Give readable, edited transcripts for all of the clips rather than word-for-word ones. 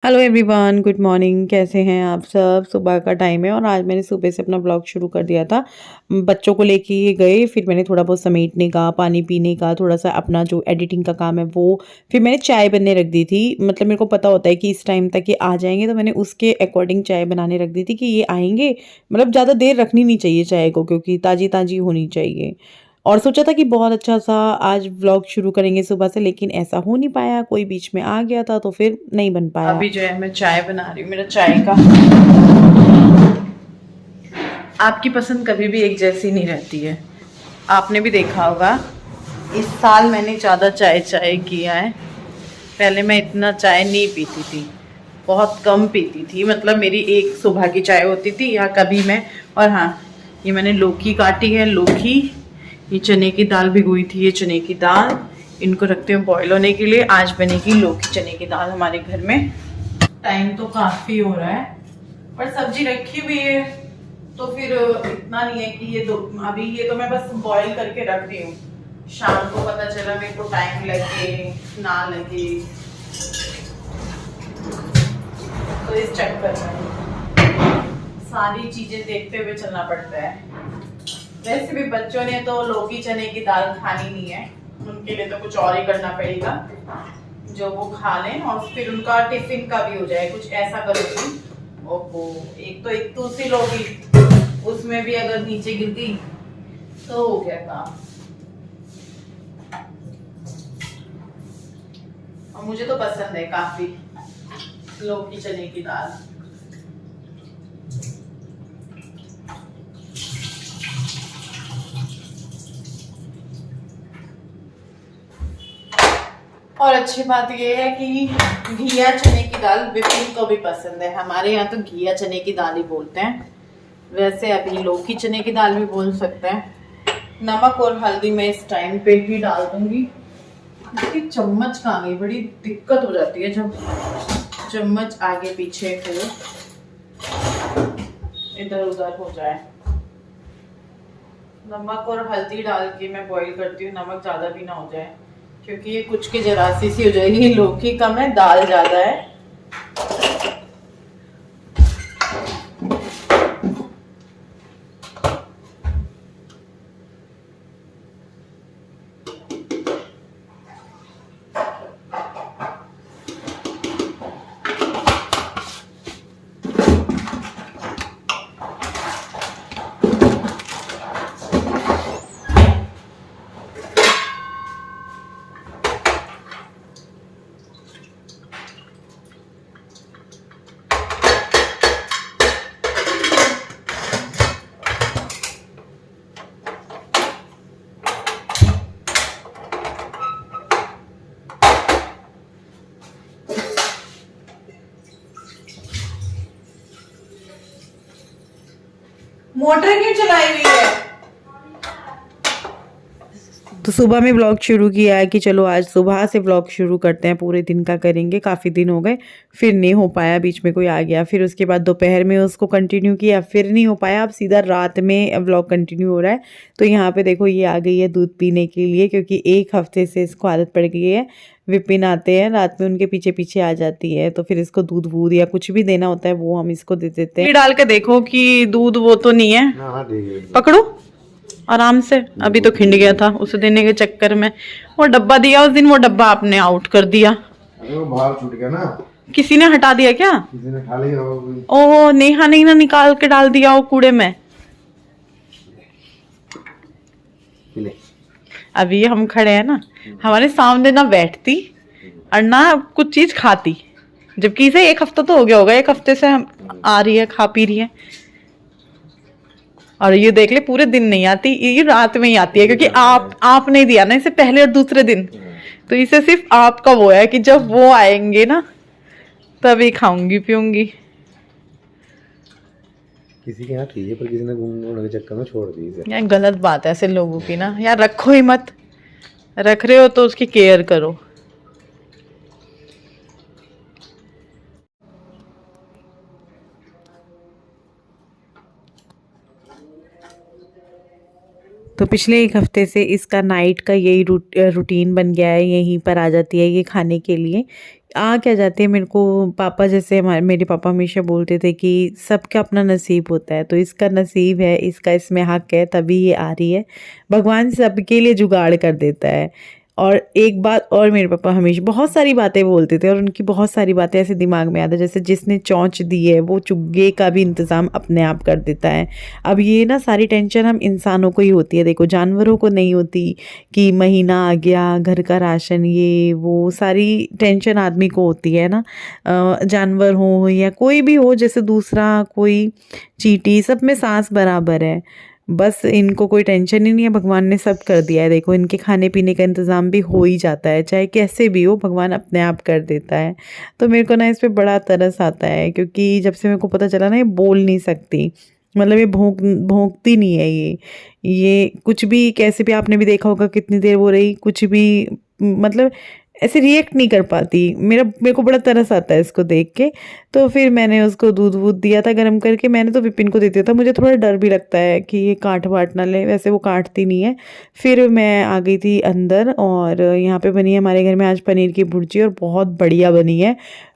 Hello everyone, good morning. कैसे हैं आप सब? सुबह का टाइम है और आज मैंने सुबह से अपना ब्लॉग शुरू कर दिया था। बच्चों को लेके ये गए, फिर मैंने थोड़ा बहुत समेटने का, पानी पीने का, थोड़ा सा अपना जो एडिटिंग का काम है वो, फिर मैंने चाय बनने रख दी थी। मतलब मेरे को पता होता है कि इस टाइम तक ये आ जाएंगे, तो मैंने उसके अकॉर्डिंग चाय बनाने रख दी थी कि ये आएंगे। मतलब ज़्यादा देर रखनी नहीं चाहिए चाय को, क्योंकि ताज़ी ताज़ी होनी चाहिए। और सोचा था कि बहुत अच्छा सा आज व्लॉग शुरू करेंगे सुबह से, लेकिन ऐसा हो नहीं पाया, कोई बीच में आ गया था तो फिर नहीं बन पाया। अभी जो है मैं चाय बना रही हूँ। मेरा चाय का, आपकी पसंद कभी भी एक जैसी नहीं रहती है, आपने भी देखा होगा। इस साल मैंने ज़्यादा चाय चाय किया है। पहले मैं इतना चाय नहीं पीती थी, बहुत कम पीती थी। मतलब मेरी एक सुबह की चाय होती थी या कभी मैं, और हाँ, ये मैंने लौकी काटी है, लौकी, ये चने की दाल भिगोई थी, ये चने की दाल, इनको रखते हैं बॉयल होने के लिए। आज बनेगी लौकी चने की दाल हमारे घर में। टाइम तो काफ़ी हो रहा है, पर सब्जी रखी हुई है, तो फिर इतना नहीं है कि ये दो, अभी ये तो मैं बस बॉईल करके रख रही हूँ। शाम को पता चला मेरे को टाइम लगे ना लगे, तो इस चक्कर में सारी चीजें देखते हुए चलना पड़ता है। वैसे भी बच्चों ने तो लौकी चने की दाल खानी नहीं है, उनके लिए तो कुछ और ही करना पड़ेगा जो वो खा लें, और फिर उनका टिफिन का भी हो जाए। कुछ ऐसा करोगी, ओहो, एक दूसरी लौकी, उसमें भी अगर नीचे गिर गई तो हो गया काम। और मुझे तो पसंद है काफी लौकी चने की दाल। और अच्छी बात यह है कि घिया चने की दाल विपिन को भी पसंद है। हमारे यहाँ तो घिया चने की दाल ही बोलते हैं, वैसे अभी लौकी चने की दाल भी बोल सकते हैं। नमक और हल्दी मैं इस टाइम पे ही डाल दूंगी। इसकी चम्मच कहाँ गई, बड़ी दिक्कत हो जाती है जब चम्मच आगे पीछे हो, इधर उधर हो जाए। नमक और हल्दी डाल के मैं बॉईल करती हूँ, नमक ज्यादा भी ना हो जाए, क्योंकि ये कुछ की जरासी सी हो जाएगी। लौकी कम है, दाल ज्यादा है। मोटर क्यों चलाई हुई है? तो सुबह में व्लॉग शुरू किया है कि चलो आज सुबह से व्लॉग शुरू करते हैं, पूरे दिन का करेंगे। काफ़ी दिन हो गए, फिर नहीं हो पाया, बीच में कोई आ गया, फिर उसके बाद दोपहर में उसको कंटिन्यू किया, फिर नहीं हो पाया। अब सीधा रात में व्लॉग कंटिन्यू हो रहा है। तो यहाँ पे देखो ये आ गई है दूध पीने के लिए, क्योंकि एक हफ्ते से इसको आदत पड़ गई है। विपिन आते हैं रात में, उनके पीछे पीछे आ जाती है, तो फिर इसको दूध वूध या कुछ भी देना होता है वो हम इसको दे देते हैं। डाल के देखो कि दूध वो तो नहीं है, पकड़ो आराम से। अभी तो खिंड गया था उसे देने के चक्कर में। वो डब्बा दिया उस दिन, वो डब्बा आपने आउट कर दिया। वो बाहर छूट गया ना, किसी ने हटा दिया क्या? किसी ने खा लिया होगा। ओह, नेहा ने ना निकाल के डाल दिया वो कूड़े में। अभी हम खड़े हैं ना, हमारे सामने ना बैठती और ना कुछ चीज खाती, जबकि इसे एक हफ्ता तो हो गया होगा, एक हफ्ते से हम आ रही है, खा पी रही है। और ये देख ले, पूरे दिन नहीं आती, ये रात में ही आती है, क्योंकि आप नहीं दिया ना इसे पहले और दूसरे दिन, तो इसे सिर्फ आपका वो है कि जब वो आएंगे ना तभी खाऊंगी पीऊंगी। किसी के यहाँ थी पर किसी ने घूमने के चक्कर में छोड़ दी इसे। यार गलत बात है ऐसे लोगों की ना, यार रखो ही मत, रख रहे हो तो उसकी केयर करो। तो पिछले एक हफ्ते से इसका नाइट का यही रूटीन बन गया है, यहीं पर आ जाती है ये खाने के लिए। आ क्या जाती है, मेरे को पापा जैसे मेरे पापा हमेशा बोलते थे कि सबका अपना नसीब होता है, तो इसका नसीब है, इसका इसमें हक है, तभी ये आ रही है। भगवान सबके लिए जुगाड़ कर देता है। और एक बात और, मेरे पापा हमेशा बहुत सारी बातें बोलते थे और उनकी बहुत सारी बातें ऐसे दिमाग में आता है, जैसे जिसने चोंच दी है वो चुग्गे का भी इंतज़ाम अपने आप कर देता है। अब ये ना सारी टेंशन हम इंसानों को ही होती है, देखो जानवरों को नहीं होती कि महीना आ गया, घर का राशन, ये वो सारी टेंशन आदमी को होती है ना। जानवर हो या कोई भी हो, जैसे दूसरा कोई चींटी, सब में सांस बराबर है। बस इनको कोई टेंशन ही नहीं है, भगवान ने सब कर दिया है। देखो इनके खाने पीने का इंतज़ाम भी हो ही जाता है, चाहे कैसे भी हो भगवान अपने आप कर देता है। तो मेरे को ना इस पे बड़ा तरस आता है, क्योंकि जब से मेरे को पता चला ना ये बोल नहीं सकती, मतलब ये भौंकती नहीं है, ये कुछ भी कैसे भी, आपने भी देखा होगा कितनी देर वो रही, कुछ भी मतलब ऐसे रिएक्ट नहीं कर पाती। मेरे को बड़ा तरस आता है इसको देख के। तो फिर मैंने उसको दूध वूध दिया था गर्म करके, मैंने तो विपिन को दे दिया था। मुझे थोड़ा डर भी लगता है कि ये काट वाट ना ले, वैसे वो काटती नहीं है। फिर मैं आ गई थी अंदर, और यहाँ पे बनी है हमारे घर में आज पनीर की भुर्जी, और बहुत बढ़िया बनी है।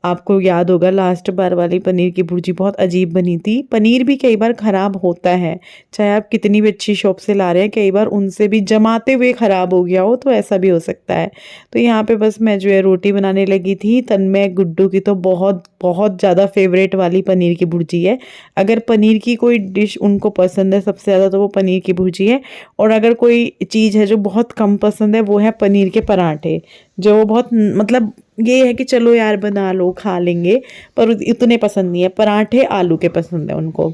आपको याद होगा लास्ट बार वाली पनीर की भुर्जी बहुत अजीब बनी थी। पनीर भी कई बार ख़राब होता है, चाहे आप कितनी भी अच्छी शॉप से ला रहे हैं, कई बार उनसे भी जमाते हुए ख़राब हो गया हो, तो ऐसा भी हो सकता है। तो यहाँ पे बस मैं जो है रोटी बनाने लगी थी। तन्मय गुड्डू की तो बहुत बहुत ज़्यादा फेवरेट वाली पनीर की भुर्जी है। अगर पनीर की कोई डिश उनको पसंद है सबसे ज़्यादा, तो वो पनीर की भुर्जी है। और अगर कोई चीज़ है जो बहुत कम पसंद है, वो है पनीर के पराठे, जो वो बहुत, मतलब ये है कि चलो यार बना लो खा लेंगे, पर इतने पसंद नहीं है। पराठे आलू के पसंद है उनको।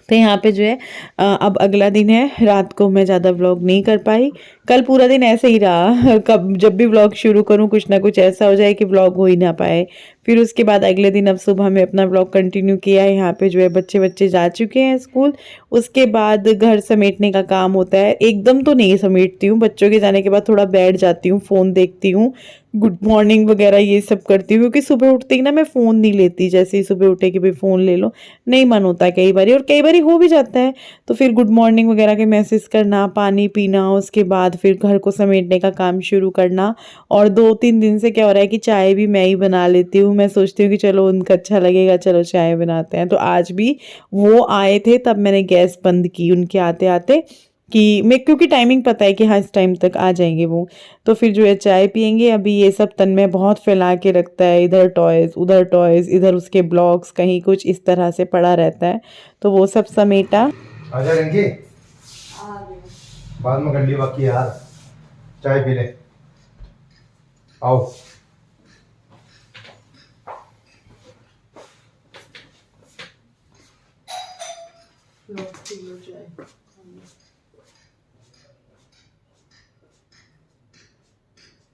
तो यहाँ पे जो है अब अगला दिन है, रात को मैं ज़्यादा व्लॉग नहीं कर पाई। कल पूरा दिन ऐसे ही रहा कब जब भी व्लॉग शुरू करूँ कुछ ना कुछ ऐसा हो जाए कि व्लॉग हो ही ना पाए। फिर उसके बाद अगले दिन अब सुबह में अपना व्लॉग कंटिन्यू किया है। यहाँ पे जो है बच्चे जा चुके हैं स्कूल। उसके बाद घर समेटने का काम होता है। एकदम तो नहीं समेटती हूँ, बच्चों के जाने के बाद थोड़ा बैठ जाती हूँ, फ़ोन देखती हूँ, गुड मॉर्निंग वगैरह ये सब करती हूँ, क्योंकि सुबह उठते ही ना मैं फ़ोन नहीं लेती। जैसे ही सुबह उठे कि भाई फ़ोन ले लो, नहीं मन होता है कई बारी, और कई बारी हो भी जाता है। तो फिर गुड मॉर्निंग वगैरह के मैसेज करना, पानी पीना, उसके बाद फिर घर को समेटने का काम शुरू करना। और 2-3 दिन से क्या हो रहा है कि चाय भी मैं ही बना लेती हूँ। मैं सोचती हूँ कि चलो उनको अच्छा लगेगा, चलो चाय बनाते हैं। तो आज भी वो आए थे, तब मैंने गैस बंद की उनके आते आते, कि मैं, क्योंकि टाइमिंग पता है कि हाँ इस टाइम तक आ जाएंगे वो। तो फिर जो है चाय पियेंगे। अभी ये सब तन्मय बहुत फैला के रखता है, इधर टॉयज़ उधर टॉयज़, इधर उसके ब्लॉग्स, कहीं कुछ इस तरह से पड़ा रहता है। तो वो सब समेटा। आजा रिंकी, बाद में कर लियो बाकी यार, चाय पी ले, आओ।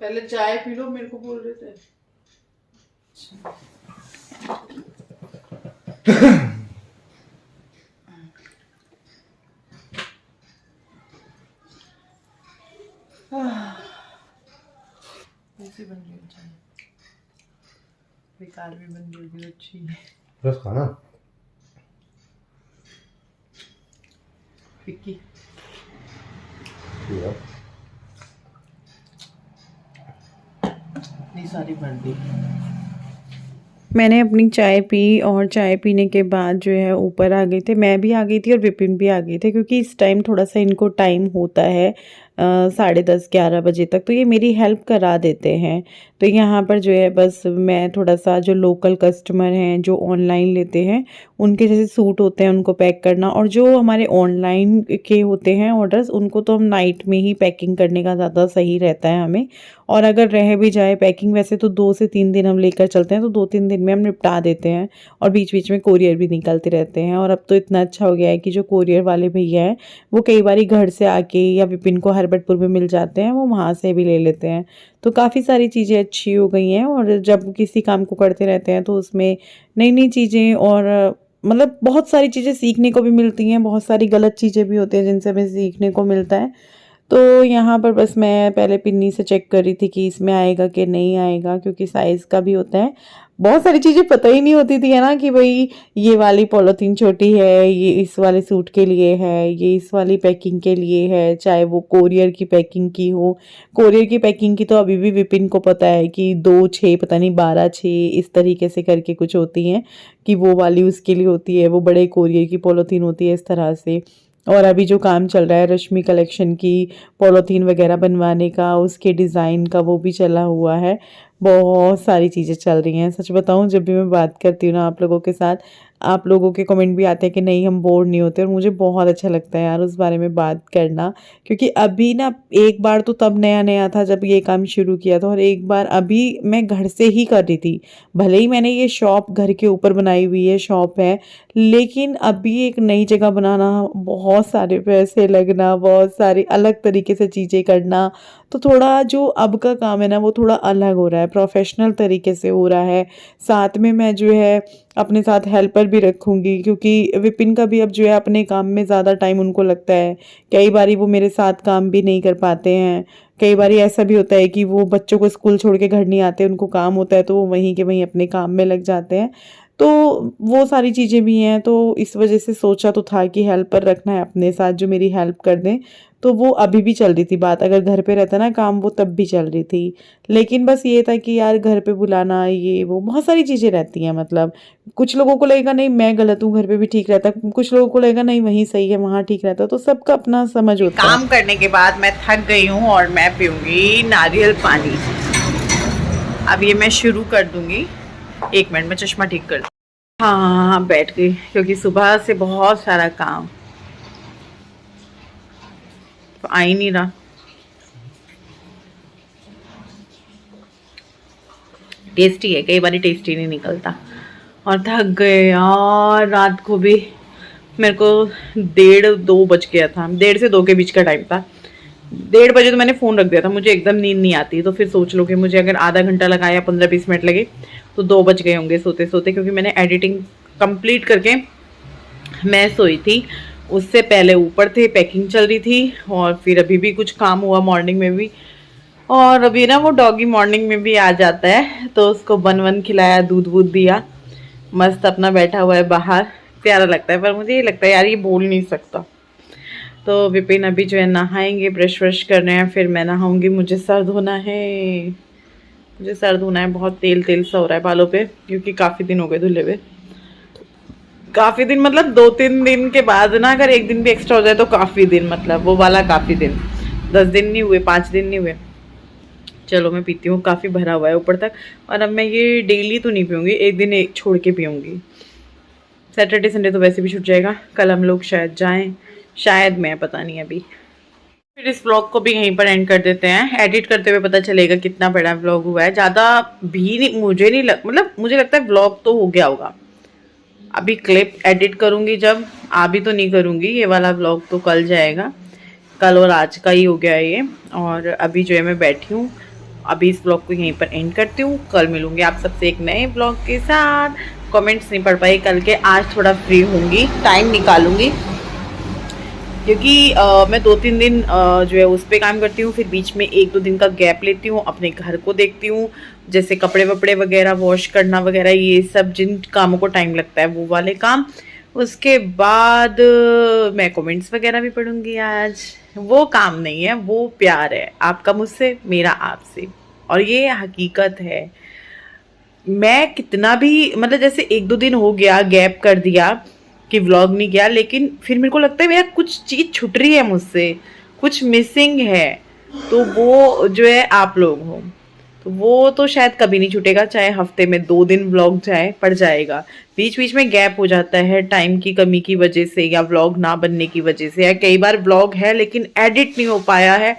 पहले चाय पी लो, मेरे को बोल रहे थे। ऐसी बन रही है चाय, बेकार भी बन रही है, अच्छी है। बस खाना फिक्की इतनी सारी बन दी। मैंने अपनी चाय पी, और चाय पीने के बाद जो है ऊपर आ गई थे। मैं भी आ गई थी और विपिन भी आ गए थे, क्योंकि इस टाइम थोड़ा सा इनको टाइम होता है 10:30-11 बजे तक, तो ये मेरी हेल्प करा देते हैं। तो यहाँ पर जो है बस मैं थोड़ा सा, जो लोकल कस्टमर हैं जो ऑनलाइन लेते हैं, उनके जैसे सूट होते हैं उनको पैक करना, और जो हमारे ऑनलाइन के होते हैं ऑर्डर्स, उनको तो हम नाइट में ही पैकिंग करने का ज़्यादा सही रहता है हमें। और अगर रह भी जाए पैकिंग, वैसे तो 2 से 3 दिन हम लेकर चलते हैं, तो 2-3 दिन में हम निपटा देते हैं। और बीच बीच में कोरियर भी निकलते रहते हैं। और अब तो इतना अच्छा हो गया है कि जो कोरियर वाले भैया हैं वो कई बार घर से आके, या विपिन को हरबटपुर में मिल जाते हैं, वो वहाँ से भी ले लेते हैं। तो काफ़ी सारी चीज़ें अच्छी हो गई हैं। और जब किसी काम को करते रहते हैं तो उसमें नई नई चीज़ें, और मतलब बहुत सारी चीज़ें सीखने को भी मिलती हैं, बहुत सारी गलत चीज़ें भी होती हैं जिनसे हमें सीखने को मिलता है। तो यहाँ पर बस मैं पहले पिन्नी से चेक कर रही थी कि इसमें आएगा कि नहीं आएगा, क्योंकि साइज़ का भी होता है। बहुत सारी चीज़ें पता ही नहीं होती थी, है ना, कि भाई ये वाली पॉलीथीन छोटी है, ये इस वाले सूट के लिए है, ये इस वाली पैकिंग के लिए है, चाहे वो कोरियर की पैकिंग की हो। कोरियर की पैकिंग की तो अभी भी विपिन को पता है कि 2-6 पता नहीं 12-6 इस तरीके से करके कुछ होती हैं, कि वो वाली उसके लिए होती है, वो बड़े कोरियर की पॉलीथीन होती है इस तरह से। और अभी जो काम चल रहा है रश्मि कलेक्शन की पॉलीथीन वगैरह बनवाने का, उसके डिज़ाइन का, वो भी चला हुआ है। बहुत सारी चीज़ें चल रही हैं। सच बताऊं, जब भी मैं बात करती हूँ ना आप लोगों के साथ, आप लोगों के कमेंट भी आते हैं कि नहीं हम बोर नहीं होते, और मुझे बहुत अच्छा लगता है यार उस बारे में बात करना। क्योंकि अभी ना, एक बार तो तब नया नया था जब ये काम शुरू किया था, और एक बार अभी मैं घर से ही कर रही थी। भले ही मैंने ये शॉप घर के ऊपर बनाई हुई है, शॉप है, लेकिन अभी एक नई जगह बनाना, बहुत सारे पैसे लगना, बहुत सारी अलग तरीके से चीज़ें करना, तो थोड़ा जो अब का काम है ना वो थोड़ा अलग हो रहा है, प्रोफेशनल तरीके से हो रहा है। साथ में मैं जो है अपने साथ हेल्पर भी रखूँगी, क्योंकि विपिन का भी अब जो है अपने काम में ज़्यादा टाइम उनको लगता है। कई बारी वो मेरे साथ काम भी नहीं कर पाते हैं। कई बारी ऐसा भी होता है कि वो बच्चों को स्कूल छोड़ के घर नहीं आते, उनको काम होता है तो वो वहीं के वहीं अपने काम में लग जाते हैं। तो वो सारी चीज़ें भी हैं, तो इस वजह से सोचा तो था कि हेल्पर रखना है अपने साथ जो मेरी हेल्प कर दें। तो वो अभी भी चल रही थी बात, अगर घर पे रहता ना काम, वो तब भी चल रही थी। लेकिन बस ये था कि यार घर पे बुलाना, ये वो बहुत सारी चीज़ें रहती हैं। मतलब कुछ लोगों को लगेगा नहीं मैं गलत हूँ, घर पे भी ठीक रहता, कुछ लोगों को लगेगा नहीं वहीं सही है, वहाँ ठीक रहता, तो सबका अपना समझ होता है। काम करने के बाद मैं थक गई हूँ और मैं पीऊँगी नारियल पानी। अब ये मैं शुरू कर दूँगी। 1 मिनट में चश्मा ठीक कर। हाँ, बैठ गई, क्योंकि सुबह से बहुत सारा काम, तो आ ही नहीं रहा। टेस्टी है, कई बार टेस्टी नहीं निकलता। और थक गए यार, रात को भी मेरे को 1:30-2 बज गया था, 1:30 से 2 के बीच का टाइम था। 1:30 बजे तो मैंने फ़ोन रख दिया था, मुझे एकदम नींद नहीं आती। तो फिर सोच लो कि मुझे अगर आधा घंटा लगा या 15-20 मिनट लगे तो 2 बज गए होंगे सोते सोते, क्योंकि मैंने एडिटिंग कंप्लीट करके मैं सोई थी। उससे पहले ऊपर थे, पैकिंग चल रही थी, और फिर अभी भी कुछ काम हुआ मॉर्निंग में भी। और अभी ना वो डॉगी मॉर्निंग में भी आ जाता है, तो उसको बन वन खिलाया, दूध वूध दिया, मस्त अपना बैठा हुआ है बाहर, प्यारा लगता है। पर मुझे ये लगता है यार ये बोल नहीं सकता। तो विपिन अभी जो है नहाएंगे, ब्रश व्रश कर रहे हैं, फिर मैं नहाऊंगी। मुझे सर धोना है, मुझे सर धोना है, बहुत तेल तेल सा हो रहा है बालों पे, क्योंकि काफ़ी दिन हो गए धुले हुए। काफ़ी दिन मतलब 2-3 दिन के बाद ना, अगर 1 दिन भी एक्स्ट्रा हो जाए तो काफ़ी दिन, मतलब वो वाला काफ़ी दिन, 10 दिन नहीं हुए, 5 दिन नहीं हुए। चलो मैं पीती हूँ, काफ़ी भरा हुआ है ऊपर तक। और अब मैं ये डेली तो नहीं पीऊँगी, एक दिन एक छोड़ के पीऊँगी। सैटरडे संडे तो वैसे भी छूट जाएगा। कल हम लोग शायद जाएं, शायद, मैं पता नहीं अभी। फिर इस व्लॉग को भी यहीं पर एंड कर देते हैं। एडिट करते हुए पता चलेगा कितना बड़ा व्लॉग हुआ है। ज़्यादा भी नहीं, मुझे नहीं मतलब मुझे लगता है व्लॉग तो हो गया होगा। अभी क्लिप एडिट करूँगी जब, अभी तो नहीं करूँगी। ये वाला व्लॉग तो कल जाएगा, कल और आज का ही हो गया है ये। और अभी जो है मैं बैठी हूँ, अभी इस ब्लॉग को यहीं पर एंड करती हूँ। कल मिलूंगी आप सबसे एक नए ब्लॉग के साथ। कमेंट्स नहीं पढ़ पाई कल के, आज थोड़ा फ्री होंगी, टाइम निकालूंगी, क्योंकि मैं 2-3 दिन जो है उस पर काम करती हूँ, फिर बीच में 1-2 दिन का गैप लेती हूँ, अपने घर को देखती हूँ, जैसे कपड़े वपड़े वगैरह वॉश करना वगैरह, ये सब जिन कामों को टाइम लगता है वो वाले काम। उसके बाद मैं कमेंट्स वगैरह भी पढ़ूंगी आज। वो काम नहीं है, वो प्यार है, आपका मुझसे, मेरा आपसे, और ये हकीकत है। मैं कितना भी मतलब जैसे 1-2 दिन हो गया गैप कर दिया कि व्लॉग नहीं किया, लेकिन फिर मेरे को लगता है मेरा कुछ चीज़ छूट रही है मुझसे, कुछ मिसिंग है। तो वो जो है आप लोग हो, तो वो तो शायद कभी नहीं छूटेगा, चाहे हफ्ते में 2 दिन व्लॉग जाए, पड़ जाएगा। बीच बीच में गैप हो जाता है टाइम की कमी की वजह से, या व्लॉग ना बनने की वजह से, या कई बार व्लॉग है लेकिन एडिट नहीं हो पाया है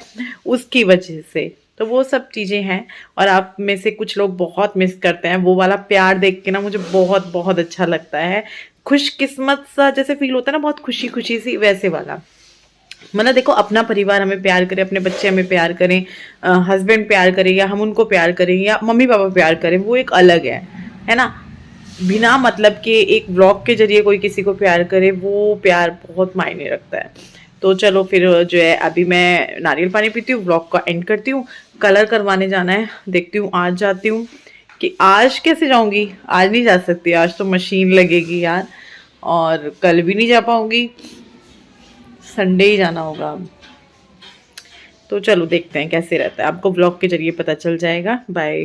उसकी वजह से। तो वो सब चीज़ें हैं, और आप में से कुछ लोग बहुत मिस करते हैं। वो वाला प्यार देख के ना मुझे बहुत बहुत अच्छा लगता है, खुशकिस्मत सा जैसे फील होता है ना, बहुत खुशी खुशी सी, वैसे वाला। मतलब देखो, अपना परिवार हमें प्यार करे, अपने बच्चे हमें प्यार करें, हस्बैंड प्यार करें, या हम उनको प्यार करें, या मम्मी पापा प्यार करें, वो एक अलग है ना। बिना मतलब के एक ब्लॉग के जरिए कोई किसी को प्यार करे, वो प्यार बहुत मायने रखता है। तो चलो फिर जो है अभी मैं नारियल पानी पीती हूँ, व्लॉग का एंड करती हूँ। कलर करवाने जाना है, देखती हूँ आज जाती हूँ कि आज कैसे जाऊँगी। आज नहीं जा सकती, आज तो मशीन लगेगी यार, और कल भी नहीं जा पाऊँगी, संडे ही जाना होगा अब। तो चलो देखते हैं कैसे रहता है, आपको व्लॉग के जरिए पता चल जाएगा। बाय।